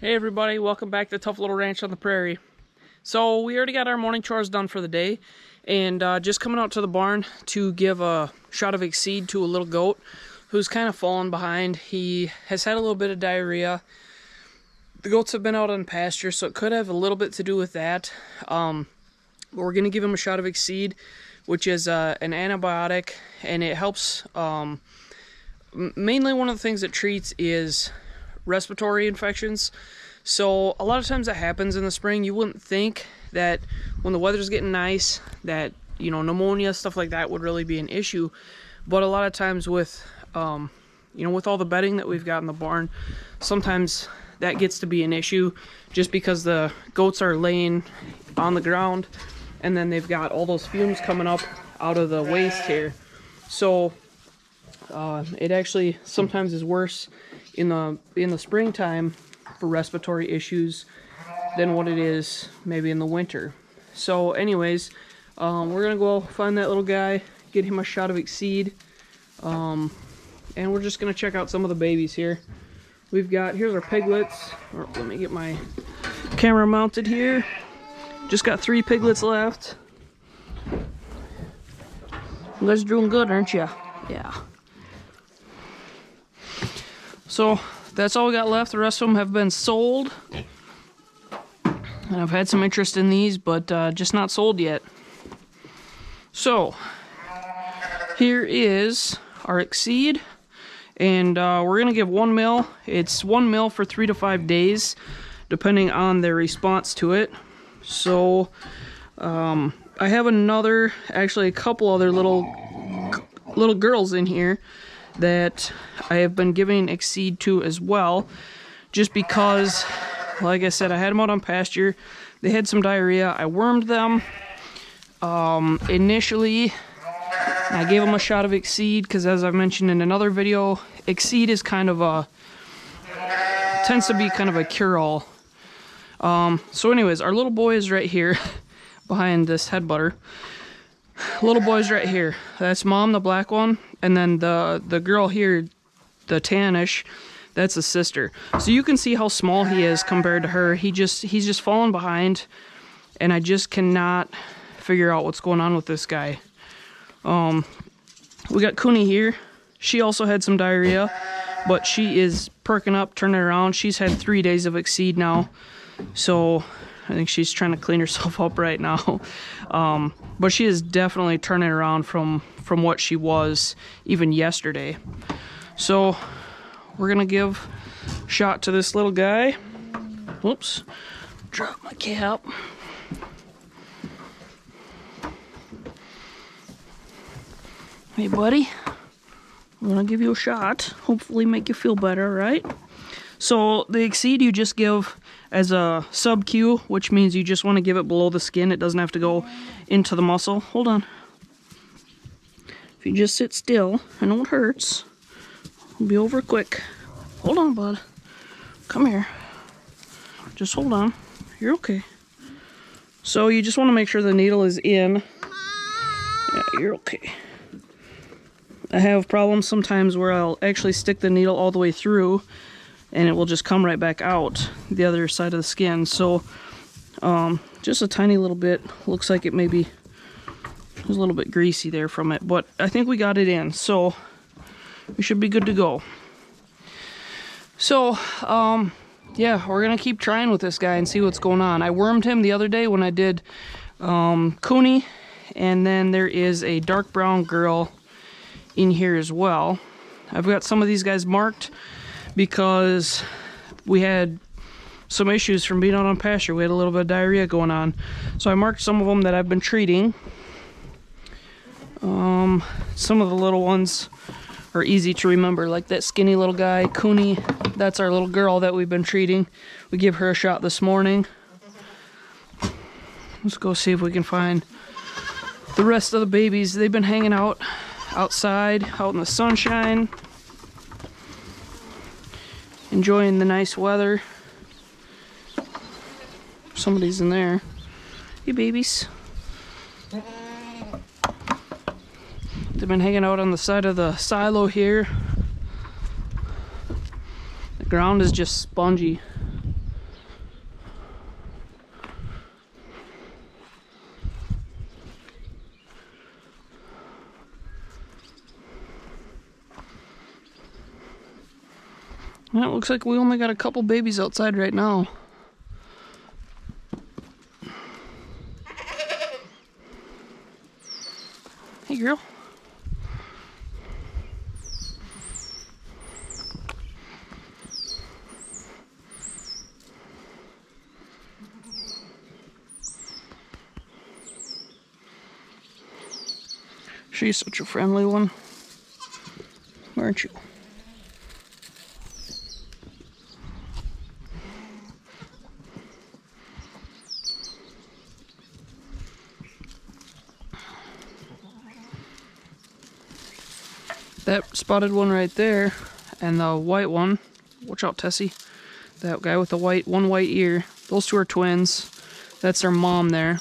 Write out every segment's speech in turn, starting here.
Hey everybody, welcome back to Tough Little Ranch on the Prairie. So we already got our morning chores done for the day, and just coming out to the barn to give a shot of Exceed to a little goat who's kind of fallen behind. He has had a little bit of diarrhea. The goats have been out on pasture, so it could have a little bit to do with that. But we're going to give him a shot of Exceed, which is an antibiotic, and it helps. Mainly one of the things it treats is respiratory infections. So a lot of times that happens in the spring. You wouldn't think that when the weather's getting nice that, you know, pneumonia, stuff like that would really be an issue. But a lot of times with, with all the bedding that we've got in the barn, sometimes that gets to be an issue just because the goats are laying on the ground and then they've got all those fumes coming up out of the waste here. So it actually sometimes is worse in the springtime for respiratory issues than what it is maybe in the winter. So anyways, we're gonna go find that little guy, get him a shot of Exceed, and we're just gonna check out some of the babies here. Here's our piglets. Let me get my camera mounted here. Just got 3 piglets left. You guys are doing good, aren't you? Yeah. So that's all we got left. The rest of them have been sold. And I've had some interest in these, but just not sold yet. So here is our Exceed. And we're going to give 1 ml. It's 1 ml for 3 to 5 days, depending on their response to it. So I have actually a couple other little girls in here that I have been giving Exceed to as well, just because, like I said, I had them out on pasture. They had some diarrhea. I wormed them initially. I gave them a shot of Exceed because, as I've mentioned in another video, Exceed is tends to be kind of a cure-all. So anyways, our little boy is right here behind this head butter. Little boy's right here. That's Mom, the black one, and then the girl here, the tannish, that's the sister. So you can see how small he is compared to her. He's just fallen behind, and I just cannot figure out what's going on with this guy. We got Cooney here. She also had some diarrhea, but she is perking up, turning around. She's had 3 days of Exceed now, so I think she's trying to clean herself up right now. But she is definitely turning around from what she was even yesterday. So we're gonna give a shot to this little guy. Whoops, drop my cap. Hey buddy, I'm gonna give you a shot, hopefully make you feel better, right? So the Exceed you just give as a sub-Q, which means you just want to give it below the skin. It doesn't have to go into the muscle. Hold on. If you just sit still, I know it hurts. It'll be over quick. Hold on, bud. Come here. Just hold on. You're okay. So you just want to make sure the needle is in. Yeah, you're okay. I have problems sometimes where I'll actually stick the needle all the way through and it will just come right back out the other side of the skin. So just a tiny little bit. Looks like it maybe was a little bit greasy there from it, but I think we got it in, so we should be good to go. So yeah, we're gonna keep trying with this guy and see what's going on. I wormed him the other day when I did Cooney, and then there is a dark brown girl in here as well. I've got some of these guys marked because we had some issues from being out on pasture. We had a little bit of diarrhea going on. So I marked some of them that I've been treating. Some of the little ones are easy to remember, like that skinny little guy, Cooney. That's our little girl that we've been treating. We gave her a shot this morning. Let's go see if we can find the rest of the babies. They've been hanging out outside, out in the sunshine, enjoying the nice weather. Somebody's in there. Hey babies. They've been hanging out on the side of the silo here. The ground is just spongy. Well, it looks like we only got a couple babies outside right now. Hey, girl. She's such a friendly one, aren't you? That spotted one right there, and the white one, watch out Tessie, that guy with the one white ear, those two are twins. That's their mom there.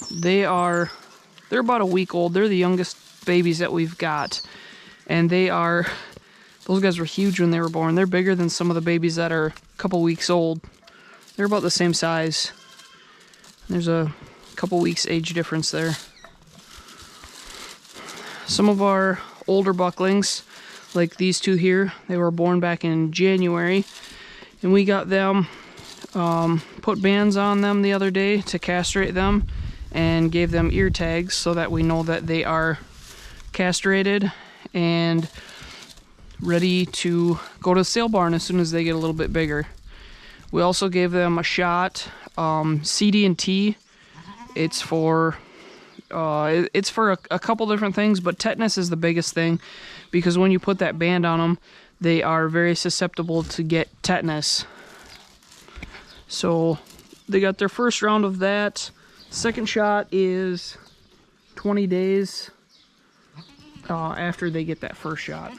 They're about a week old. They're the youngest babies that we've got. And those guys were huge when they were born. They're bigger than some of the babies that are a couple weeks old. They're about the same size. There's a couple weeks age difference there. Some of our older bucklings, like these two here, they were born back in January. And we got them, put bands on them the other day to castrate them, and gave them ear tags so that we know that they are castrated and ready to go to the sale barn as soon as they get a little bit bigger. We also gave them a shot, CD&T. It's for a couple different things, but tetanus is the biggest thing, because when you put that band on them, they are very susceptible to get tetanus. So they got their first round of that. Second shot is 20 days after they get that first shot.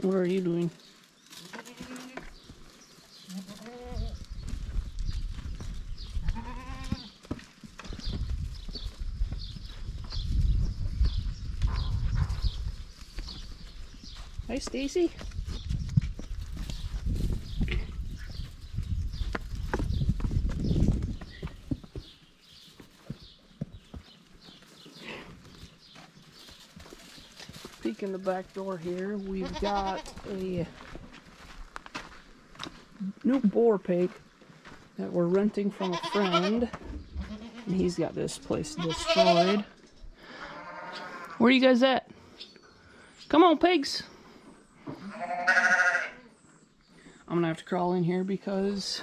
What are you doing? Hi, Stacy. Peek in the back door here. We've got a new boar pig that we're renting from a friend, and he's got this place destroyed. Where are you guys at? Come on, pigs. I'm gonna have to crawl in here because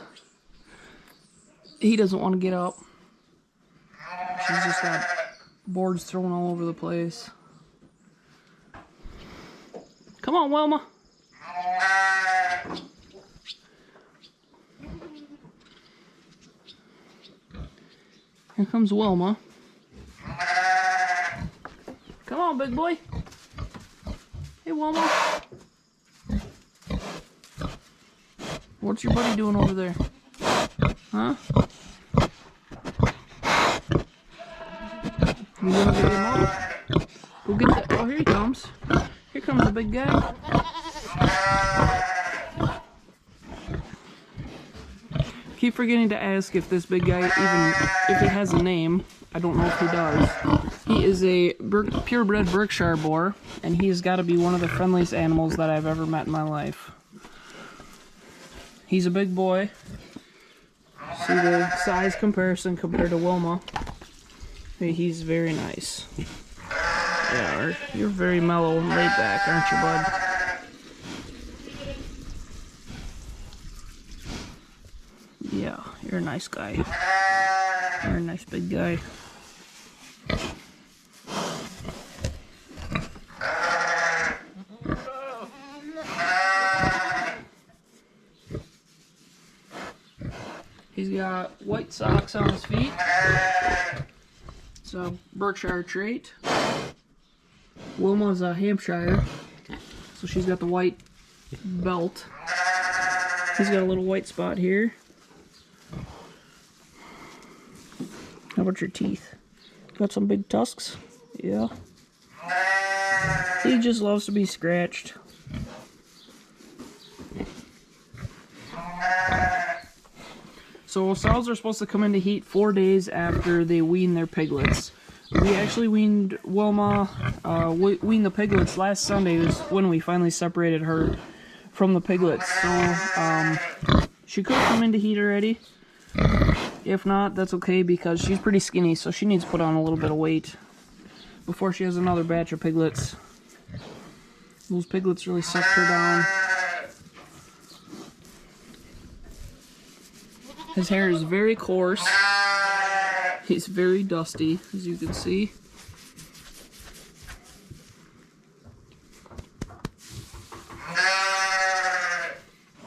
he doesn't want to get up. She's just got boards thrown all over the place. Come on, Wilma. Here comes Wilma. Come on, big boy. Hey, Wilma. What's your buddy doing over there? Huh? You gonna get him off? Go get that. Oh, here he comes. Here comes the big guy. Keep forgetting to ask if this big guy if he has a name. I don't know if he does. He is a purebred Berkshire boar, and he's got to be one of the friendliest animals that I've ever met in my life. He's a big boy. See the size comparison compared to Wilma. Hey, he's very nice. Yeah, you're very mellow and laid back, aren't you, bud? Yeah, you're a nice guy. You're a nice big guy. He's got white socks on his feet. It's a Berkshire trait. Wilma's a Hampshire, so she's got the white belt. He's got a little white spot here. How about your teeth? Got some big tusks. Yeah. He just loves to be scratched. So sows are supposed to come into heat 4 days after they wean their piglets. We actually weaned Wilma, weaned the piglets last Sunday was when we finally separated her from the piglets. So she could come into heat already. If not, that's okay because she's pretty skinny, so she needs to put on a little bit of weight before she has another batch of piglets. Those piglets really sucked her down. His hair is very coarse. He's very dusty, as you can see.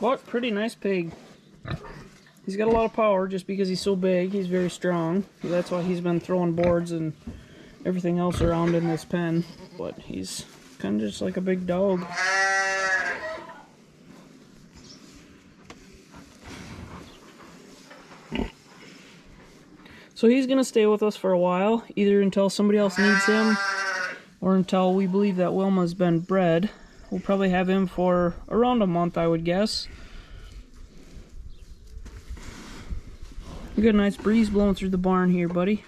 But pretty nice pig. He's got a lot of power just because he's so big. He's very strong. That's why he's been throwing boards and everything else around in this pen. But he's kind of just like a big dog. So he's going to stay with us for a while, either until somebody else needs him or until we believe that Wilma's been bred. We'll probably have him for around a month, I would guess. We got a nice breeze blowing through the barn here, buddy.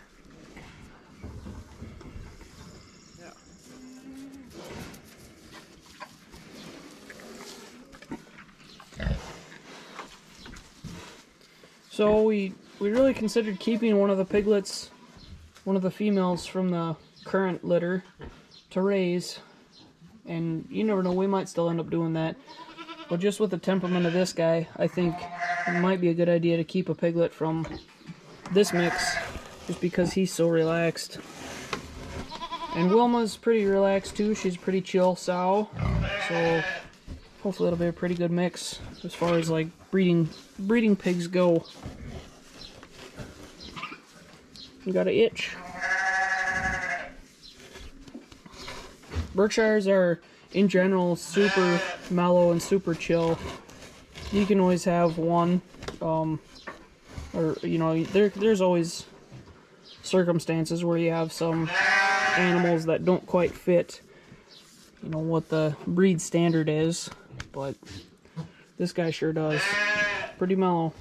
So we really considered keeping one of the piglets, one of the females from the current litter, to raise. And you never know, we might still end up doing that. But just with the temperament of this guy, I think it might be a good idea to keep a piglet from this mix, just because he's so relaxed. And Wilma's pretty relaxed too. She's a pretty chill sow, so hopefully it'll be a pretty good mix as far as like breeding pigs go. We got an itch. Berkshires are, in general, super mellow and super chill. You can always have one, or you know, there's always circumstances where you have some animals that don't quite fit, you know, what the breed standard is, but this guy sure does. Pretty mellow.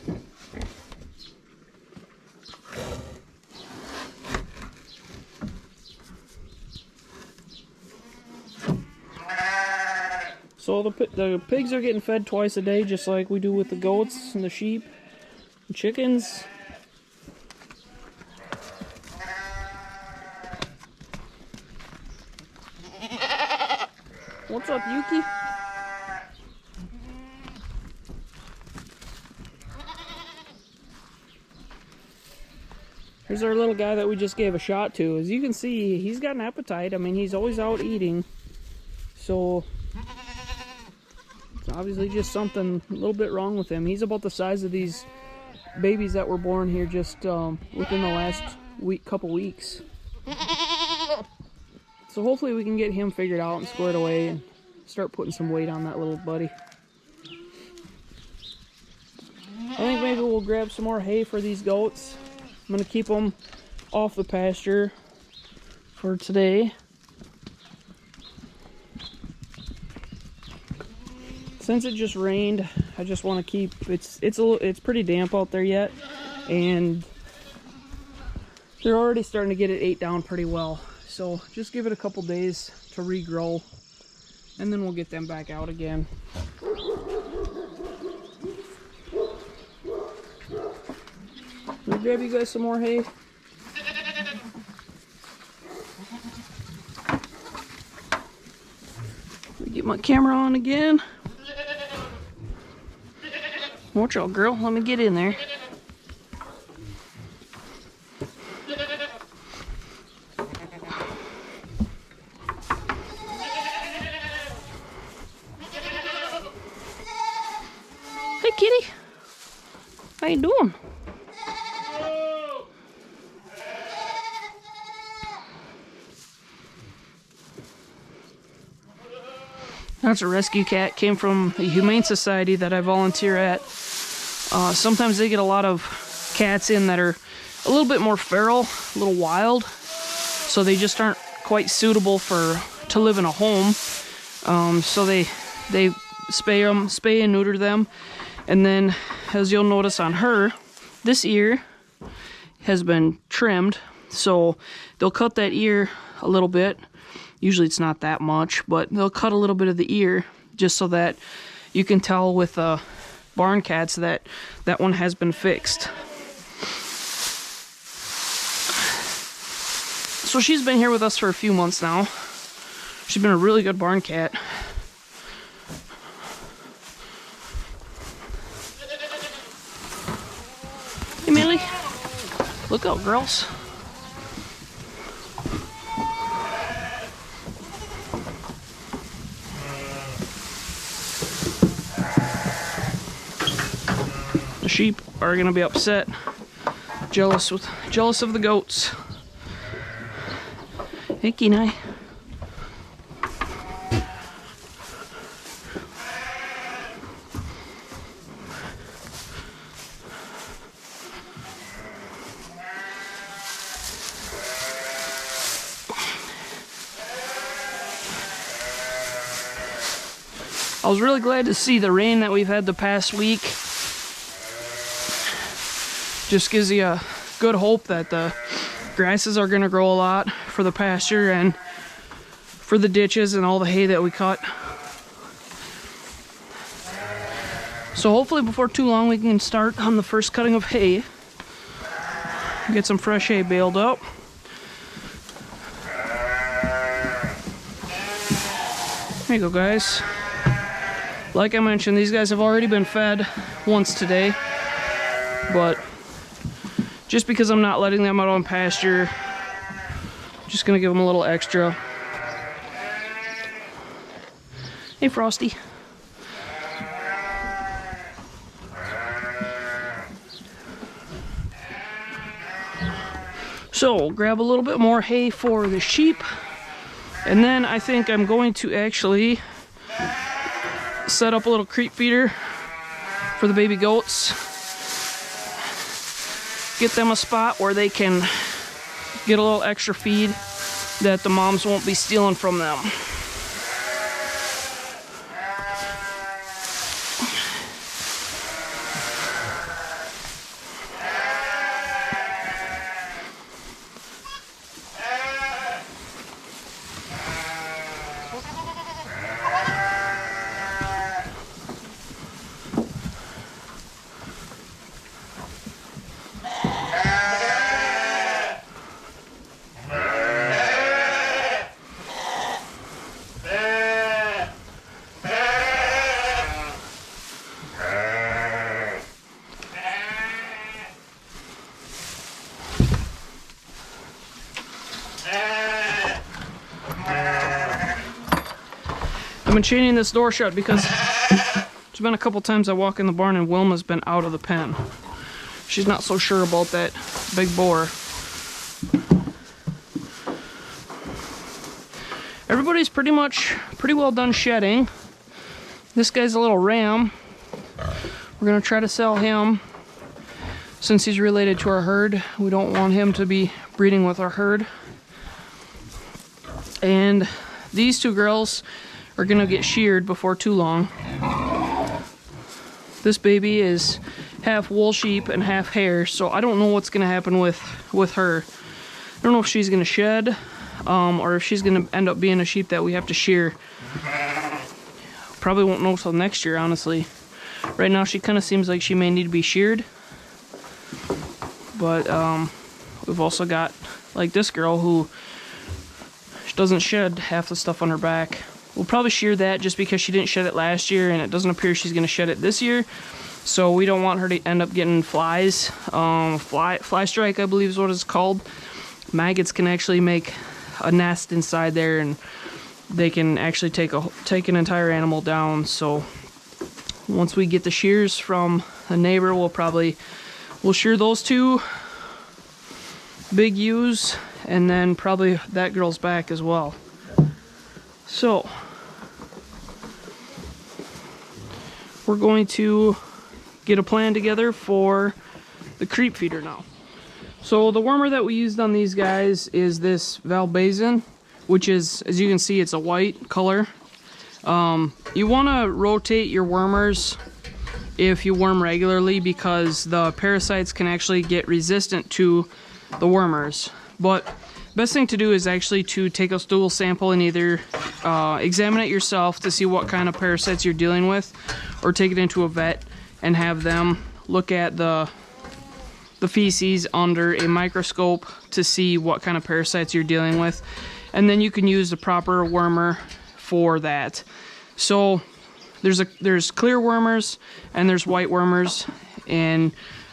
So the pigs are getting fed twice a day, just like we do with the goats and the sheep and chickens. What's up, Yuki? Here's our little guy that we just gave a shot to. As you can see, he's got an appetite. I mean, he's always out eating. So it's obviously just something a little bit wrong with him. He's about the size of these babies that were born here just within the last couple weeks. So hopefully we can get him figured out and squared away and start putting some weight on that little buddy. I think maybe we'll grab some more hay for these goats. I'm going to keep them off the pasture for today. Since it just rained, I just want to keep it's pretty damp out there yet, and they're already starting to get it ate down pretty well. So just give it a couple days to regrow, and then we'll get them back out again. Let me grab you guys some more hay. Let me get my camera on again. Watch out, girl. Let me get in there. Hey, kitty. How you doing? That's a rescue cat. Came from a humane society that I volunteer at. Sometimes they get a lot of cats in that are a little bit more feral, a little wild. so they just aren't quite suitable to live in a home. So they spay and neuter them, and then as you'll notice on her, this ear has been trimmed, so they'll cut that ear a little bit. Usually it's not that much, but they'll cut a little bit of the ear just so that you can tell with barn cats that that one has been fixed. So she's been here with us for a few months now. She's been a really good barn cat. Hey Millie, look out girls. The sheep are gonna be upset, jealous of the goats. Hey Kenai. I was really glad to see the rain that we've had the past week. Just gives you a good hope that the grasses are going to grow a lot for the pasture and for the ditches and all the hay that we cut. So hopefully before too long we can start on the first cutting of hay. Get some fresh hay baled up. There you go guys. Like I mentioned, these guys have already been fed once today, but just because I'm not letting them out on pasture, I'm just gonna give them a little extra. Hey Frosty. So we'll grab a little bit more hay for the sheep, and then I think I'm going to actually set up a little creep feeder for the baby goats. Get them a spot where they can get a little extra feed that the moms won't be stealing from them. I've been chaining this door shut because there's been a couple times I walk in the barn and Wilma's been out of the pen. She's not so sure about that big boar. Everybody's pretty well done shedding. This guy's a little ram. We're gonna try to sell him since he's related to our herd. We don't want him to be breeding with our herd. And these two girls are gonna get sheared before too long. This baby is half wool sheep and half hair, so I don't know what's gonna happen with her. I don't know if she's gonna shed, or if she's gonna end up being a sheep that we have to shear. Probably won't know till next year, honestly. Right now she kind of seems like she may need to be sheared, but we've also got like this girl who doesn't shed half the stuff on her back. We'll probably shear that just because she didn't shed it last year, and it doesn't appear she's going to shed it this year. So we don't want her to end up getting flies. Flystrike, I believe is what it's called. Maggots can actually make a nest inside there, and they can actually take an entire animal down. So once we get the shears from a neighbor, we'll shear those two big ewes, and then probably that girl's back as well. So we're going to get a plan together for the creep feeder now. So the wormer that we used on these guys is this Valbazen, which is, as you can see, it's a white color. You want to rotate your wormers if you worm regularly, because the parasites can actually get resistant to the wormers. But best thing to do is actually to take a stool sample and either examine it yourself to see what kind of parasites you're dealing with, or take it into a vet and have them look at the feces under a microscope to see what kind of parasites you're dealing with, and then you can use the proper wormer for that. So there's clear wormers and there's white wormers, and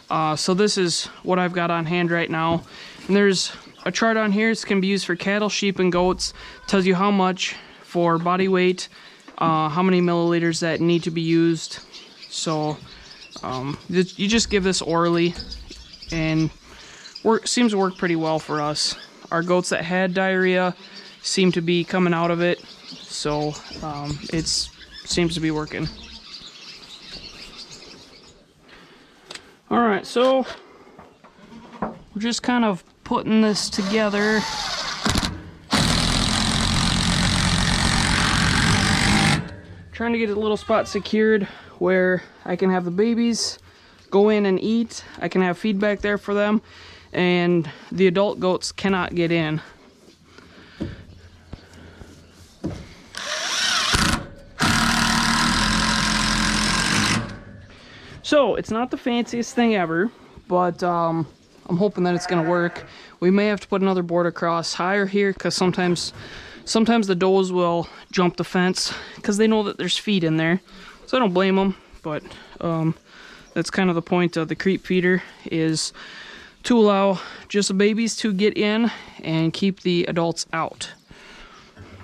so this is what I've got on hand right now. And there's a chart on here. This can be used for cattle, sheep, and goats. Tells you how much for body weight, how many milliliters that need to be used. So you just give this orally, and seems to work pretty well for us. Our goats that had diarrhea seem to be coming out of it, so it seems to be working. Alright, so we're just kind of putting this together. Trying to get a little spot secured where I can have the babies go in and eat. I can have feedback there for them, and the adult goats cannot get in. So it's not the fanciest thing ever, but I'm hoping that it's gonna work. We may have to put another board across higher here, because sometimes the does will jump the fence because they know that there's feed in there. So I don't blame them, but that's kind of the point of the creep feeder, is to allow just the babies to get in and keep the adults out.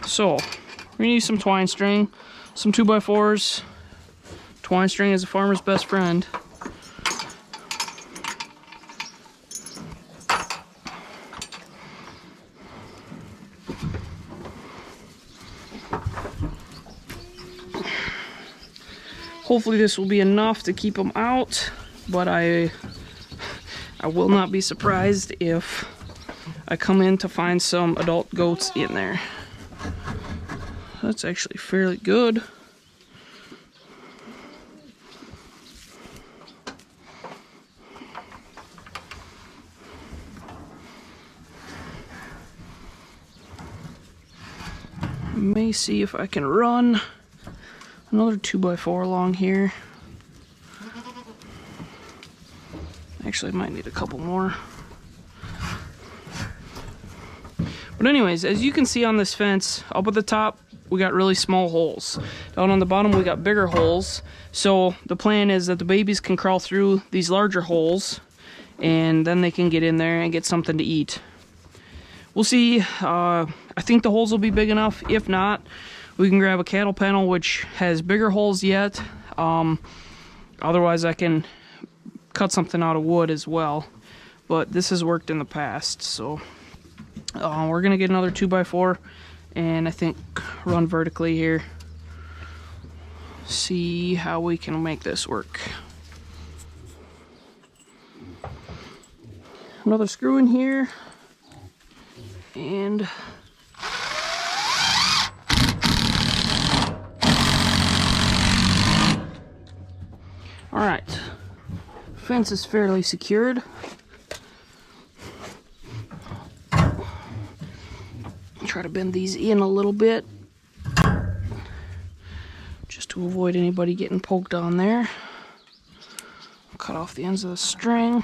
So we're gonna use some twine string, some 2x4s. Twine string is a farmer's best friend. Hopefully this will be enough to keep them out, but I will not be surprised if I come in to find some adult goats in there. That's actually fairly good. May see if I can run another 2x4 along here. Actually, I might need a couple more. But anyways, as you can see on this fence, up at the top, we got really small holes. Down on the bottom, we got bigger holes. So the plan is that the babies can crawl through these larger holes, and then they can get in there and get something to eat. We'll see. I think the holes will be big enough. If not, we can grab a cattle panel which has bigger holes yet. Otherwise, I can cut something out of wood as well. But this has worked in the past, so we're gonna get another 2x4 and I think run vertically here. See how we can make this work. Another screw in here. And all right, fence is fairly secured. Try to bend these in a little bit just to avoid anybody getting poked on there. Cut off the ends of the string.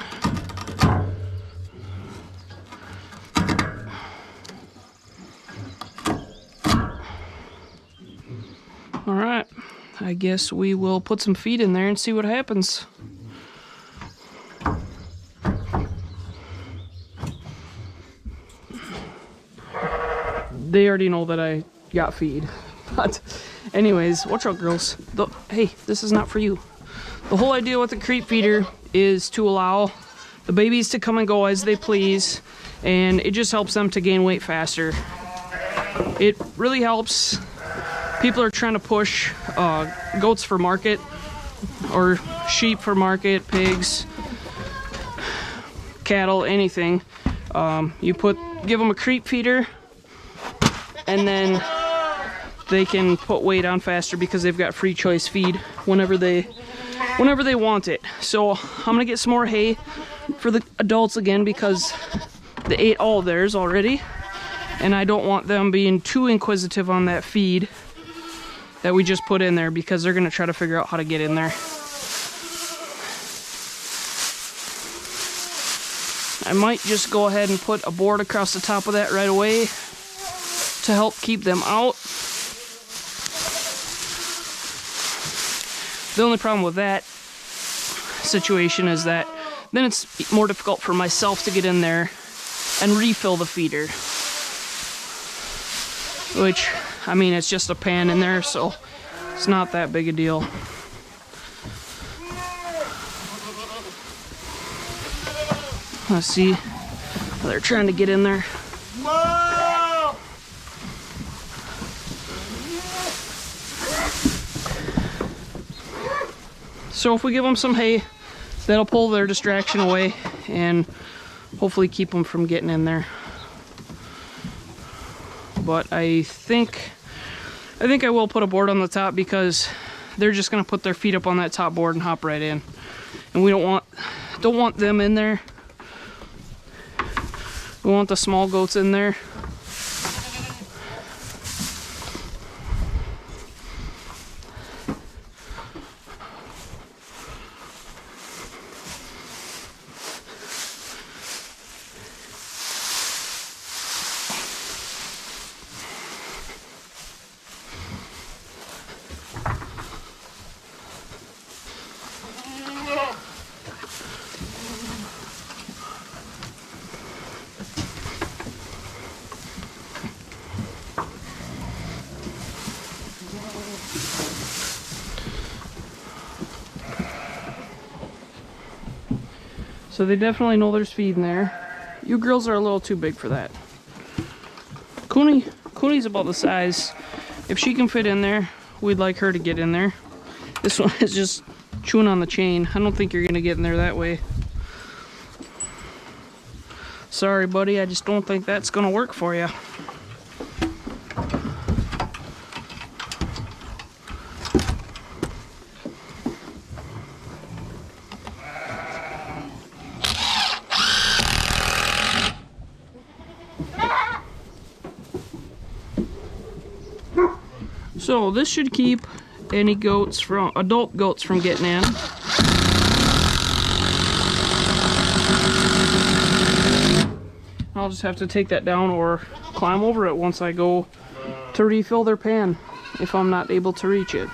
Alright, I guess we will put some feed in there and see what happens. They already know that I got feed. But anyways, watch out, girls. Hey, this is not for you. The whole idea with the creep feeder is to allow the babies to come and go as they please, and it just helps them to gain weight faster. It really helps. People are trying to push goats for market, or sheep for market, pigs. cattle, anything. Give them a creep feeder, and then they can put weight on faster because they've got free choice feed whenever they want it. So I'm gonna get some more hay for the adults again because they ate all of theirs already, and I don't want them being too inquisitive on that feed that we just put in there because they're gonna try to figure out how to get in there. I might just go ahead and put a board across the top of that right away to help keep them out. The only problem with that situation is that then it's more difficult for myself to get in there and refill the feeder. Which, I mean, it's just a pan in there, so it's not that big a deal. Let's see. They're trying to get in there. So if we give them some hay, that'll pull their distraction away and hopefully keep them from getting in there. But I think I will put a board on the top because they're just gonna put their feet up on that top board and hop right in. And we don't want them in there. We want the small goats in there. So they definitely know there's feed in there. You girls are a little too big for that. Cooney's about the size. If she can fit in there, we'd like her to get in there. This one is just chewing on the chain. I don't think you're gonna get in there that way. Sorry, buddy, I just don't think that's gonna work for you. So this should keep any adult goats from getting in. I'll just have to take that down or climb over it once I go to refill their pan if I'm not able to reach it.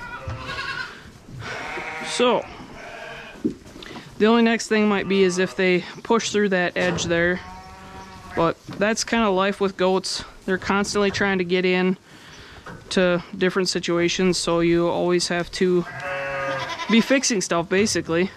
So the only next thing might be is if they push through that edge there, but that's kind of life with goats. They're constantly trying to get in to different situations, so you always have to be fixing stuff basically.